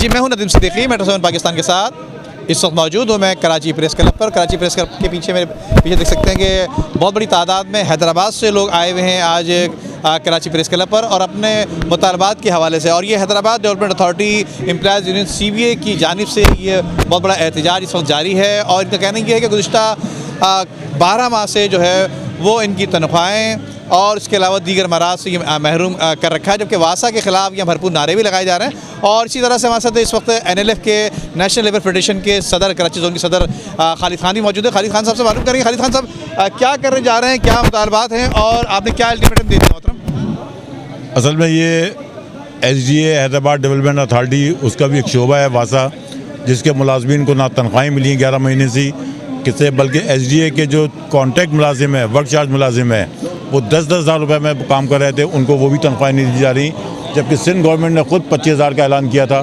جی میں ہوں ندیم صدیقی، میٹرو 7 پاکستان کے ساتھ اس وقت موجود ہوں میں کراچی پریس کلب پر۔ کراچی پریس کلب کے پیچھے میرے پیچھے دیکھ سکتے ہیں کہ بہت بڑی تعداد میں حیدرآباد سے لوگ آئے ہوئے ہیں آج کراچی پریس کلب پر، اور اپنے مطالبات کے حوالے سے۔ اور یہ Hyderabad development authority employees union CBA کی جانب سے یہ بہت بڑا احتجاج اس وقت جاری ہے، اور ان کا کہنا یہ ہے کہ گزشتہ 12 ماہ سے جو ہے وہ ان کی تنخواہیں اور اس کے علاوہ دیگر امراض سے یہ محروم کر رکھا ہے، جبکہ واسا کے خلاف یہاں بھرپور نعرے بھی لگائے جا رہے ہیں۔ اور اسی طرح سے ہمارے ساتھ اس وقت NLF کے نیشنل لیبر فیڈریشن کے صدر، کراچی زون کے صدر خالد خان بھی موجود ہے۔ خالد خان صاحب سے معلوم کریں گے، خالد خان صاحب کیا کرنے جا رہے ہیں، کیا مطالبات ہیں، اور آپ نے کیا الٹیمیٹم دے دیا محترم؟ اصل میں یہ SDA حیدرآباد ڈیولپمنٹ اتھارٹی اس کا بھی ایک شعبہ ہے واسا، جس کے ملازمین کو نہ تنخواہیں ملی ہیں 11 مہینے سے کسے، بلکہ SDA کے جو کانٹریکٹ ملازم ہیں، ورک چارج ملازم ہیں، وہ 10-10 ہزار روپے میں کام کر رہے تھے، ان کو وہ بھی تنخواہیں نہیں دی جا رہی، جبکہ سندھ گورنمنٹ نے خود 25,000 کا اعلان کیا تھا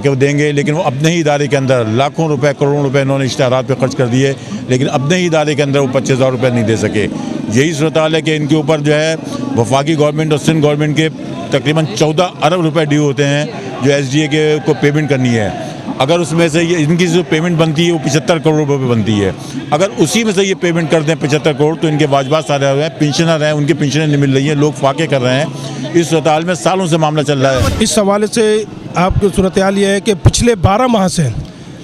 کہ وہ دیں گے، لیکن وہ اپنے ہی ادارے کے اندر لاکھوں روپے، کروڑوں روپے انہوں نے اشتہارات پہ خرچ کر دیے، لیکن اپنے ہی ادارے کے اندر وہ 25,000 روپے نہیں دے سکے۔ یہی صورتحال ہے کہ ان کے اوپر جو ہے وفاقی گورنمنٹ اور سندھ گورنمنٹ کے تقریباً 14 ارب روپے ڈیو ہوتے ہیں جو SDA کے کو پیمنٹ کرنی ہے۔ اگر اس میں سے یہ ان کی جو پیمنٹ بنتی ہے وہ 75 کروڑ روپے بنتی ہے، اگر اسی میں سے یہ پیمنٹ کر دیں 75 کروڑ تو ان کے واجبات سارے ہوئے ہیں، پینشنر ہیں، ان کی پینشنیں نہیں مل رہی ہیں، لوگ فاقے کر رہے ہیں۔ اس صورتحال میں سالوں سے معاملہ چل رہا ہے۔ اس حوالے سے آپ کی صورتحال یہ ہے کہ پچھلے 12 ماہ سے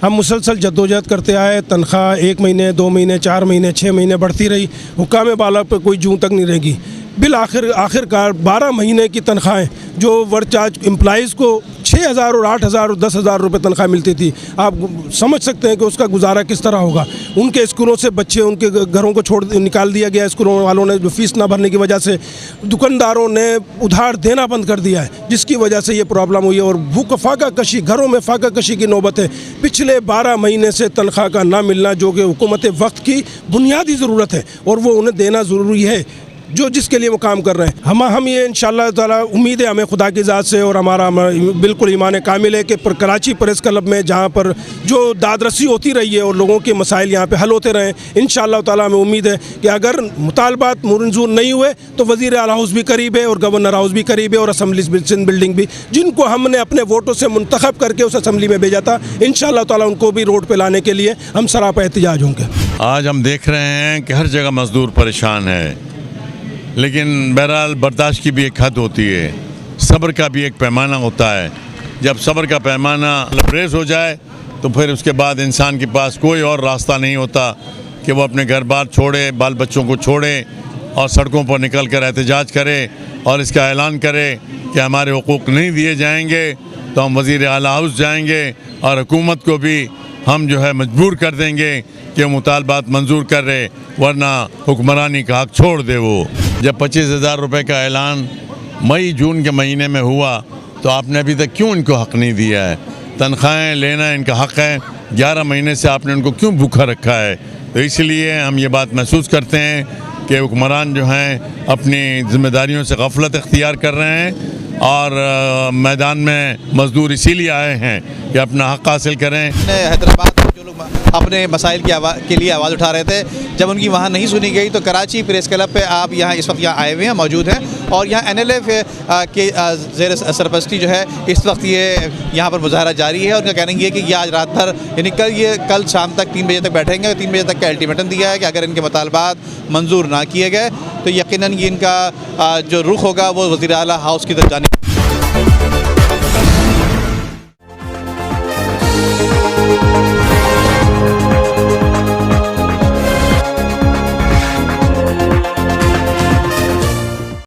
ہم مسلسل جدوجہد کرتے آئے، تنخواہ 1 مہینے 2 مہینے 4 مہینے 6 مہینے بڑھتی رہی، حکام بالا پہ کوئی جوں تک نہیں رہے گی۔ آخر کار 12 مہینے کی تنخواہیں جو ورک چارج امپلائیز کو 6,000 اور 8,000 اور 10,000 روپے تنخواہ ملتی تھی، آپ سمجھ سکتے ہیں کہ اس کا گزارا کس طرح ہوگا۔ ان کے اسکولوں سے بچے ان کے گھروں کو نکال دیا گیا، اسکولوں والوں نے جو فیس نہ بھرنے کی وجہ سے دکانداروں نے ادھار دینا بند کر دیا ہے، جس کی وجہ سے یہ پرابلم ہوئی ہے، اور بھوک فاقہ کشی، گھروں میں فاقہ کشی کی نوبت ہے۔ پچھلے 12 مہینے سے تنخواہ کا نہ ملنا جو کہ حکومت وقت کی بنیادی ضرورت ہے، اور وہ انہیں دینا ضروری ہے جس کے لیے وہ کام کر رہے ہیں۔ ہم یہ انشاءاللہ تعالی امید ہے ہمیں خدا کی ذات سے، اور ہمارا بالکل ایمان کامل ہے کہ کراچی پریس کلب میں جہاں پر جو داد رسی ہوتی رہی ہے اور لوگوں کے مسائل یہاں پہ حل ہوتے رہیں، انشاءاللہ تعالی ہمیں امید ہے کہ اگر مطالبات منظور نہیں ہوئے تو وزیر اعلیٰ ہاؤس بھی قریب ہے، اور گورنر ہاؤس بھی قریب ہے، اور اسمبلی بلڈنگ بھی، جن کو ہم نے اپنے ووٹوں سے منتخب کر کے اس اسمبلی میں بھیجا تھا، انشاءاللہ تعالی ان کو بھی روڈ پہ لانے کے لیے ہم سراپا احتجاج ہوں گے۔ آج ہم دیکھ رہے ہیں کہ ہر جگہ مزدور پریشان ہے، لیکن بہرحال برداشت کی بھی ایک حد ہوتی ہے، صبر کا بھی ایک پیمانہ ہوتا ہے۔ جب صبر کا پیمانہ لبریز ہو جائے تو پھر اس کے بعد انسان کے پاس کوئی اور راستہ نہیں ہوتا کہ وہ اپنے گھر بار چھوڑے، بال بچوں کو چھوڑے اور سڑکوں پر نکل کر احتجاج کرے اور اس کا اعلان کرے کہ ہمارے حقوق نہیں دیے جائیں گے تو ہم وزیر اعلیٰ ہاؤس جائیں گے، اور حکومت کو بھی ہم جو ہے مجبور کر دیں گے کہ مطالبات منظور کر رہے، ورنہ حکمرانی کا حق چھوڑ دے۔ وہ جب 25,000 روپے کا اعلان مئی جون کے مہینے میں ہوا تو آپ نے ابھی تک کیوں ان کو حق نہیں دیا ہے؟ تنخواہیں لینا ان کا حق ہے، 11 مہینے سے آپ نے ان کو کیوں بھوکا رکھا ہے؟ تو اس لیے ہم یہ بات محسوس کرتے ہیں کہ حکمران جو ہیں اپنی ذمہ داریوں سے غفلت اختیار کر رہے ہیں، اور میدان میں مزدور اسی لیے آئے ہیں کہ اپنا حق حاصل کریں۔ حیدرآباد میں جو لوگ اپنے مسائل کے لیے آواز اٹھا رہے تھے، جب ان کی وہاں نہیں سنی گئی تو کراچی پریس کلب پہ آپ یہاں اس وقت یہاں آئے ہوئے ہیں، موجود ہیں، اور یہاں NLF کے زیر سرپرستی جو ہے اس وقت یہ یہاں پر مظاہرہ جاری ہے، اور ان کا کہنا یہ ہے کہ یہ آج رات بھر یعنی کل شام تک 3 بجے تک بیٹھیں گے، اور 3 بجے تک کا الٹیمیٹم دیا ہے کہ اگر ان کے مطالبات منظور نہ کیے گئے تو یقیناً یہ ان کا جو رخ ہوگا وہ وزیر اعلیٰ ہاؤس کی طرف جانے